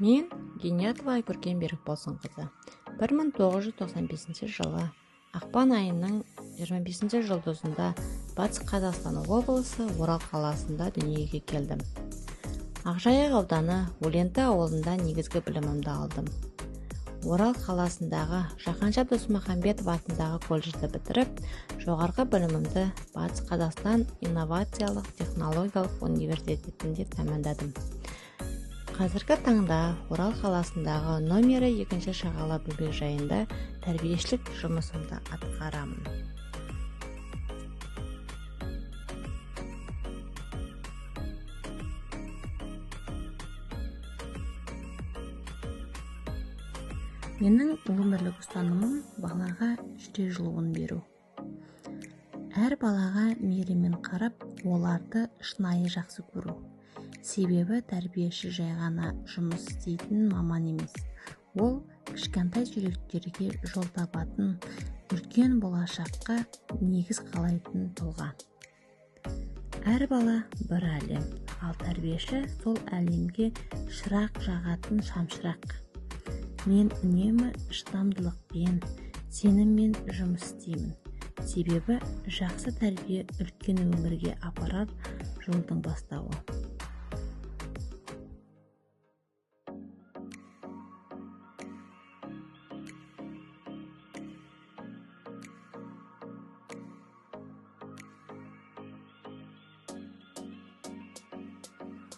Мен Гениатова Айкөркем Берікболсынқызы. 1995 жылы ақпан айының 25 жұлдызында Батыс Қазақстан облысы Орал қаласында дүниеге келдім. Ақжайық ауданы Оленті ауылында негізгі білімімді алдым. Орал қаласындағы Жаһанша Досмахамбетов атындағы колледжді бітіріп, жоғарғы білімімді Батыс Қазақстан инновациялық технологиялық университетінде тәмамдадым. Қазіргі таңда Орал қаласындағы номері 2 шағала бөбекжайында тәрбиешілік жұмысымды атқарамын. Менің өмірлік ұстанымым балаға жүре жылуын беру. Әр балаға мейіріммен қарап, оларды шынайы жақсы көру. Себебі тәрбиеші жай ғана жұмыс істейтін маман емес. Ол кішкентай жүректерге жол табатын, үлкен болашаққа негіз қалайтын тұлға. Әр бала бір әлем, ал тәрбиеші сол әлемге шырақ жағатын шамшырақ. Мен үнемі шыдамдылықпен, сеніммен жұмыс істеймін. Себебі жақсы тәрбие үлкен өмірге апарар жолдың бастауы.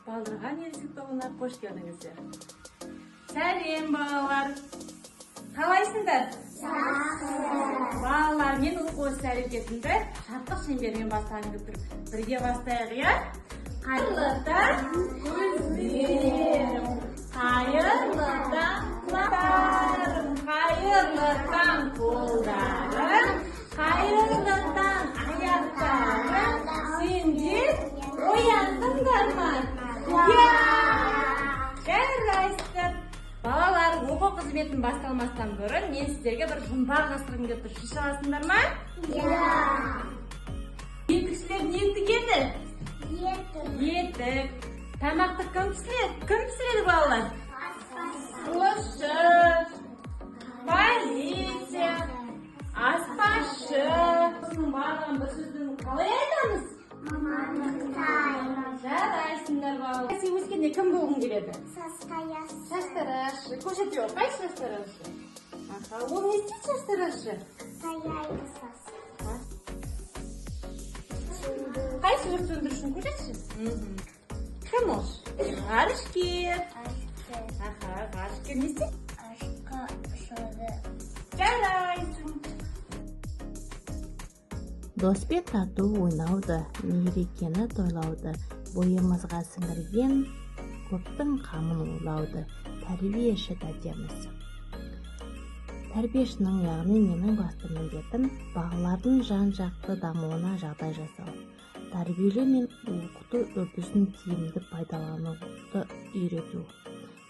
Балдырған ересек тобына қош келдіңіздер. Сәлем балалар. Қалайсыңдар? Балалар, мен оқу ісі әрекетімді шарттық шеңбермен бастағым келіп тұр. Бірге бастайық, иә? Қайырлы таң көздерім, қайырлы таң құлақтарым, қайырлы таң қолдарым, қайырлы таң аяқтарым. Сендер ояндыңдар ма? Жарайсыздар. Балалар, оқу қызметін басталмастан бұрын мен сіздерге бір жұмбақ жастырғым келіп тұр. Шеше аласыңдар ма? Кісілер не тігеді? Етік. Тамақты кім пісіреді? Кім пісіреді балалар? Аспазшы, полиция, аспазшы. Барлығын бір сөздің қалай айтамыз? Жарайсыңдар балалар. Сен өскенде кім болғың келеді? Шаштаразшы. Көрсетіп жоқ, қай шаштаразшы? Ол не істейді шаштаразшы? Қай өрт сөндірушін көрсетші? Кім ол? Ғарышкер. Ғарышкер не істейді? Жарайсың. Доспен тату ойнауды, мерекені тойлауды, бойымызға сіңірген көптің қамын ойлауды тәрбиеші тәтеміз. Тәрбиешінің, яғни менің басты міндетім балалардың жан-жақты дамуына жағдай жасау. Тәрбиелеу мен оқыту үрдісін тиімді пайдалануды үйрету.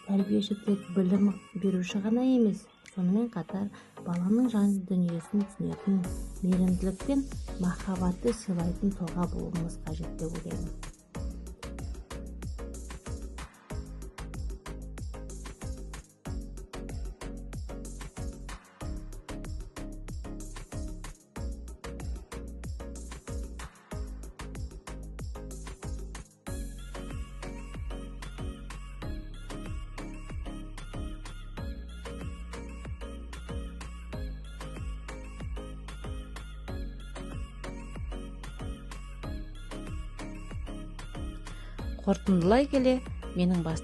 Тәрбиеші тек білім беруші ғана емес, сонымен қатар баланың жан дүниесін түсінетін, мейірімділік пен махаббатты сыйлайтын тұлға болуымыз қажет деп ойлаймын. Қорытындылай келе, менің басты